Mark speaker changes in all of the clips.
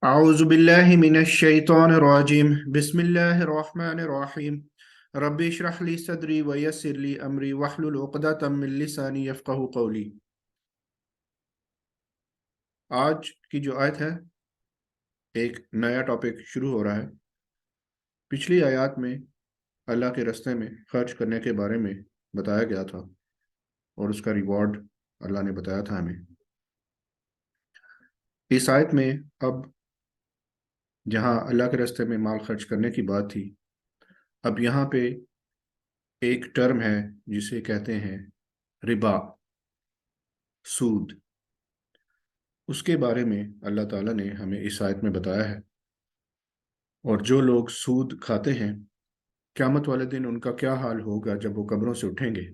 Speaker 1: أعوذ بالله من الشيطان الرجيم بسم الله الرحمن الرحيم ربي اشرح لي صدري ويسر لي أمري واحلل عقدة من لساني يفقه قولي۔ آج کی جو آیت ہے، ایک نیا ٹاپک شروع ہو رہا ہے۔ پچھلی آیات میں اللہ کے رستے میں خرچ کرنے کے بارے میں بتایا گیا تھا اور اس کا ریوارڈ اللہ نے بتایا تھا ہمیں۔ اس آیت میں اب جہاں اللہ کے رستے میں مال خرچ کرنے کی بات تھی، اب یہاں پہ ایک ٹرم ہے جسے کہتے ہیں ربا، سود۔ اس کے بارے میں اللہ تعالیٰ نے ہمیں اس آیت میں بتایا ہے، اور جو لوگ سود کھاتے ہیں قیامت والے دن ان کا کیا حال ہوگا جب وہ قبروں سے اٹھیں گے،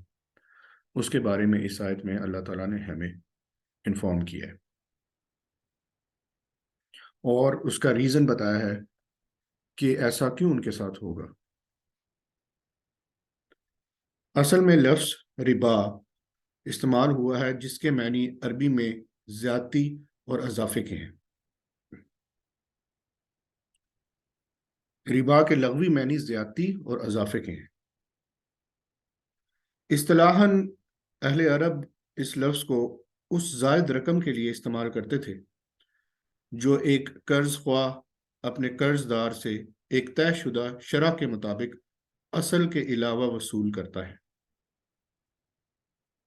Speaker 1: اس کے بارے میں اس آیت میں اللہ تعالیٰ نے ہمیں انفارم کیا ہے اور اس کا ریزن بتایا ہے کہ ایسا کیوں ان کے ساتھ ہوگا۔ اصل میں لفظ ربا استعمال ہوا ہے جس کے معنی عربی میں زیادتی اور اضافے کے ہیں۔ ربا کے لغوی معنی زیادتی اور اضافے کے ہیں۔ اصطلاحاً اہل عرب اس لفظ کو اس زائد رقم کے لیے استعمال کرتے تھے جو ایک قرض خواہ اپنے قرض دار سے ایک طے شدہ شرح کے مطابق اصل کے علاوہ وصول کرتا ہے۔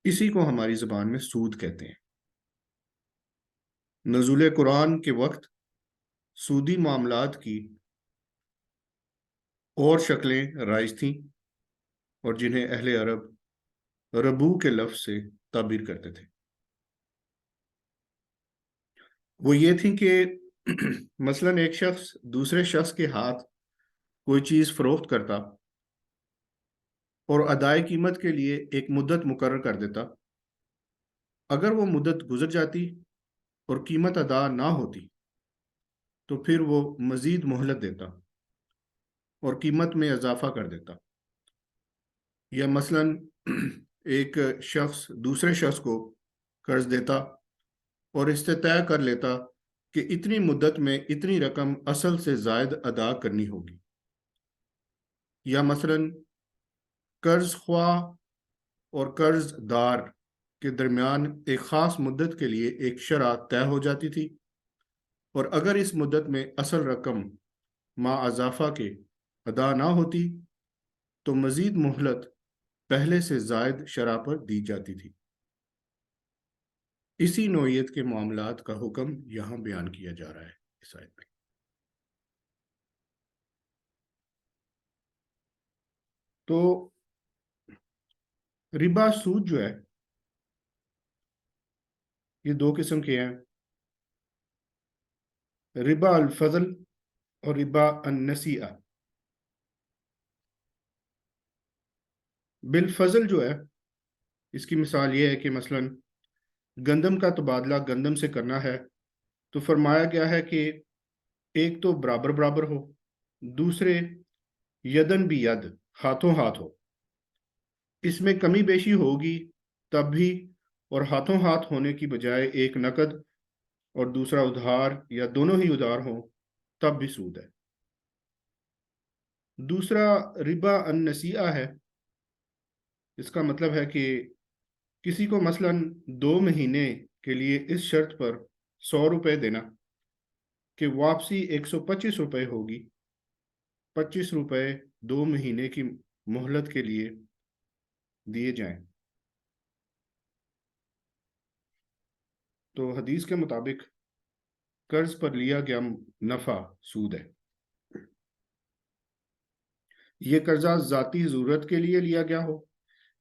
Speaker 1: اسی کو ہماری زبان میں سود کہتے ہیں۔ نزول قرآن کے وقت سودی معاملات کی اور شکلیں رائج تھیں اور جنہیں اہل عرب ربو کے لفظ سے تعبیر کرتے تھے۔ وہ یہ تھی کہ مثلا ایک شخص دوسرے شخص کے ہاتھ کوئی چیز فروخت کرتا اور ادائے قیمت کے لیے ایک مدت مقرر کر دیتا۔ اگر وہ مدت گزر جاتی اور قیمت ادا نہ ہوتی تو پھر وہ مزید مہلت دیتا اور قیمت میں اضافہ کر دیتا۔ یا مثلا ایک شخص دوسرے شخص کو قرض دیتا اور اس سے طے کر لیتا کہ اتنی مدت میں اتنی رقم اصل سے زائد ادا کرنی ہوگی۔ یا مثلا قرض خواہ اور قرض دار کے درمیان ایک خاص مدت کے لیے ایک شرح طے ہو جاتی تھی، اور اگر اس مدت میں اصل رقم ما اضافہ کے ادا نہ ہوتی تو مزید مہلت پہلے سے زائد شرح پر دی جاتی تھی۔ اسی نوعیت کے معاملات کا حکم یہاں بیان کیا جا رہا ہے اس آیت میں۔ تو ربا سود جو ہے یہ دو قسم کے ہیں، ربا الفضل اور ربا النسیئہ۔ بالفضل جو ہے اس کی مثال یہ ہے کہ مثلا گندم کا تبادلہ گندم سے کرنا ہے تو فرمایا گیا ہے کہ ایک تو برابر برابر ہو، دوسرے یدن بھی ید، ہاتھوں ہاتھ ہو۔ اس میں کمی بیشی ہوگی تب بھی، اور ہاتھوں ہاتھ ہونے کی بجائے ایک نقد اور دوسرا ادھار یا دونوں ہی ادھار ہوں تب بھی سود ہے۔ دوسرا ربا النسیئہ ہے۔ اس کا مطلب ہے کہ کسی کو مثلا 2 مہینے کے لیے اس شرط پر 100 روپے دینا کہ واپسی 125 روپے ہوگی، 25 روپے 2 مہینے کی مہلت کے لیے دیے جائیں۔ تو حدیث کے مطابق قرض پر لیا گیا نفع سود ہے۔ یہ قرضہ ذاتی ضرورت کے لیے لیا گیا ہو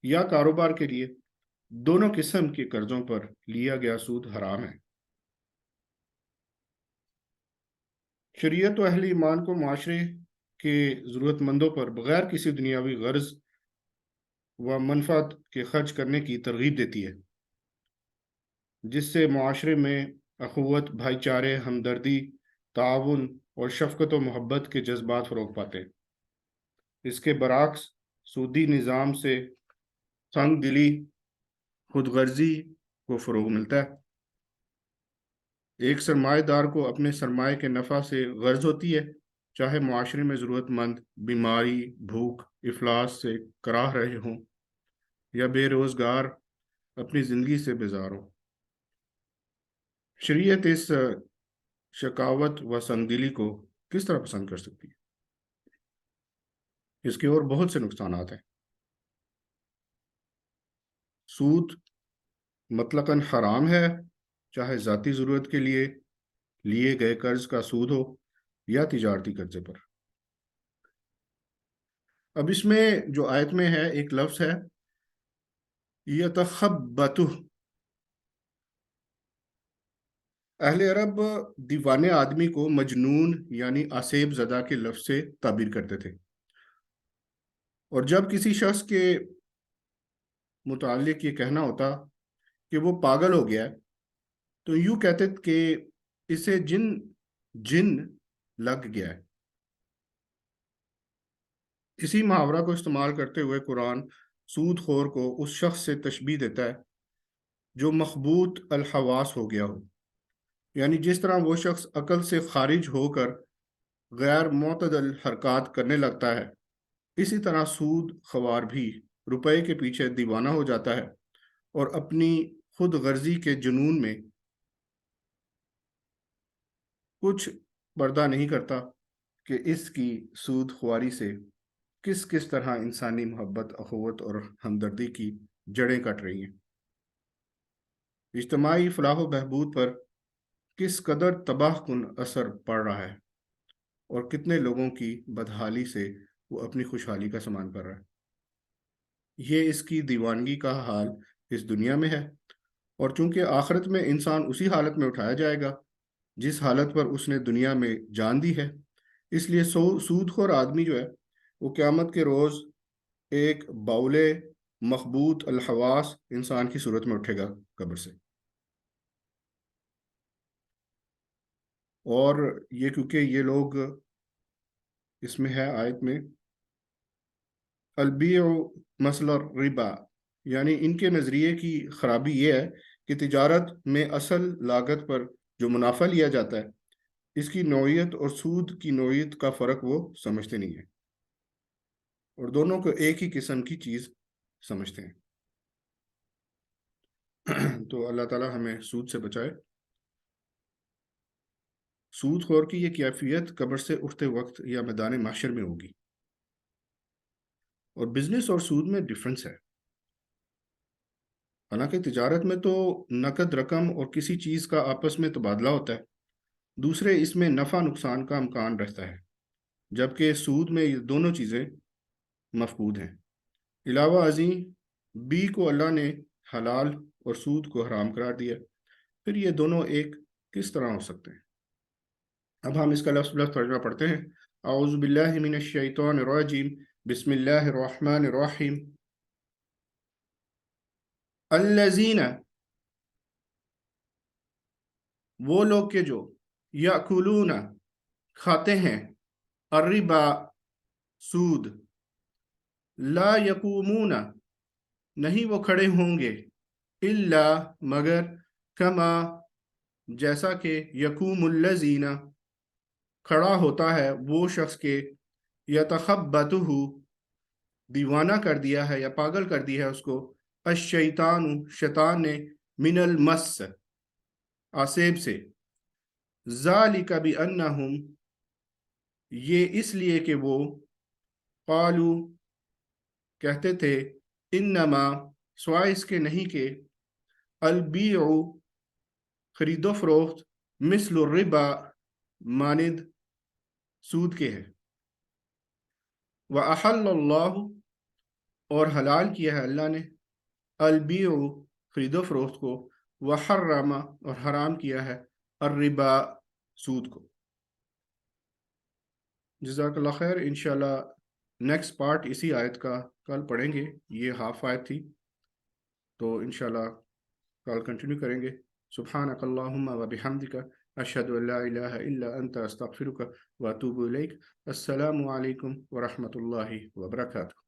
Speaker 1: یا کاروبار کے لیے، دونوں قسم کے قرضوں پر لیا گیا سود حرام ہے۔ شریعت و اہل ایمان کو معاشرے کے ضرورت مندوں پر بغیر کسی دنیاوی غرض و منفعت کے خرچ کرنے کی ترغیب دیتی ہے، جس سے معاشرے میں اخوت، بھائی چارے، ہمدردی، تعاون اور شفقت و محبت کے جذبات فروغ پاتے ہیں۔ اس کے برعکس سودی نظام سے تنگ دلی، خود غرضی کو فروغ ملتا ہے۔ ایک سرمایہ کو اپنے سرمایہ کے نفع سے غرض ہوتی ہے، چاہے معاشرے میں ضرورت مند بیماری، بھوک، افلاس سے کراہ رہے ہوں، یا بے روزگار اپنی زندگی سے بیزار ہوں۔ شریعت اس شکاوت و سنگدلی کو کس طرح پسند کر سکتی ہے؟ اس کے اور بہت سے نقصانات ہیں۔ سود مطلقاً حرام ہے، چاہے ذاتی ضرورت کے لیے گئے قرض کا سود ہو یا تجارتی قرضے پر۔ اب اس میں جو آیت میں ہے ایک لفظ ہے یتخبطہ۔ اہل عرب دیوانے آدمی کو مجنون یعنی آسیب زدہ کے لفظ سے تعبیر کرتے تھے، اور جب کسی شخص کے متعلق یہ کہنا ہوتا کہ وہ پاگل ہو گیا ہے تو یوں کہتے کہ اسے جن لگ گیا ہے۔ اسی محاورہ کو استعمال کرتے ہوئے قرآن سود خور کو اس شخص سے تشبیہ دیتا ہے جو مخبوط الحواس ہو گیا ہو، یعنی جس طرح وہ شخص عقل سے خارج ہو کر غیر معتدل حرکات کرنے لگتا ہے، اسی طرح سود خوار بھی روپے کے پیچھے دیوانہ ہو جاتا ہے اور اپنی خود غرضی کے جنون میں کچھ پردہ نہیں کرتا کہ اس کی سود خواری سے کس طرح انسانی محبت، اخوت اور ہمدردی کی جڑیں کٹ رہی ہیں، اجتماعی فلاح و بہبود پر کس قدر تباہ کن اثر پڑ رہا ہے، اور کتنے لوگوں کی بدحالی سے وہ اپنی خوشحالی کا سامان کر رہا ہے۔ یہ اس کی دیوانگی کا حال اس دنیا میں ہے، اور چونکہ آخرت میں انسان اسی حالت میں اٹھایا جائے گا جس حالت پر اس نے دنیا میں جان دی ہے، اس لیے سود خور آدمی جو ہے وہ قیامت کے روز ایک باولے مخبوط الحواس انسان کی صورت میں اٹھے گا قبر سے۔ اور یہ کیونکہ یہ لوگ، اس میں ہے آیت میں البیع مثل الربا، یعنی ان کے نظریے کی خرابی یہ ہے کہ تجارت میں اصل لاگت پر جو منافع لیا جاتا ہے، اس کی نوعیت اور سود کی نوعیت کا فرق وہ سمجھتے نہیں ہیں، اور دونوں کو ایک ہی قسم کی چیز سمجھتے ہیں۔ تو اللہ تعالی ہمیں سود سے بچائے۔ سود خور کی یہ کیفیت قبر سے اٹھتے وقت یا میدان محشر میں ہوگی۔ اور بزنس اور سود میں ڈفرنس ہے۔ حالانکہ تجارت میں تو نقد رقم اور کسی چیز کا آپس میں تبادلہ ہوتا ہے، دوسرے اس میں نفع نقصان کا امکان رہتا ہے، جبکہ سود میں یہ دونوں چیزیں مفقود ہیں۔ علاوہ ازیں بی کو اللہ نے حلال اور سود کو حرام قرار دیا، پھر یہ دونوں ایک کس طرح ہو سکتے ہیں؟ اب ہم اس کا لفظ بلفظ ترجمہ پڑھتے ہیں۔ اعوذ باللہ من الشیطان الرجیم، بسم اللہ الرحمن الرحیم۔ الذین، وہ لوگ کے جو یاکلون، کھاتے ہیں، الربا، سود، لا یقومون، نہیں وہ کھڑے ہوں گے، الا، مگر، کما، جیسا کہ یقوم الذین، کھڑا ہوتا ہے وہ شخص کے، یتخبطہ، دیوانہ کر دیا ہے یا پاگل کر دیا ہے اس کو، الشیطان، شیطان نے، من المس، آسیب سے، ذالک بانہم، یہ اس لیے کہ وہ، قالو، کہتے تھے، انما، سوائے اس کے نہیں کہ، البیع، خرید و فروخت، مثل الربا، مانند سود کے ہے، وَأَحَلَّ اللَّهُ، اور حلال کیا ہے اللہ نے، البیع، خرید و فروخت کو، وحرم، اور حرام کیا ہے، الربا، سود کو۔ جزاک اللہ خیر۔ انشاءاللہ نیکسٹ پارٹ اسی آیت کا کل پڑھیں گے، یہ ہاف آیت تھی، تو انشاءاللہ کل کنٹینیو کریں گے۔ سبحانک اللہم و بحمدک، اشہد ان لا الہ الا انت، استغفرک و اتوب الیک۔ السلام علیکم ورحمۃ اللہ وبرکاتہ۔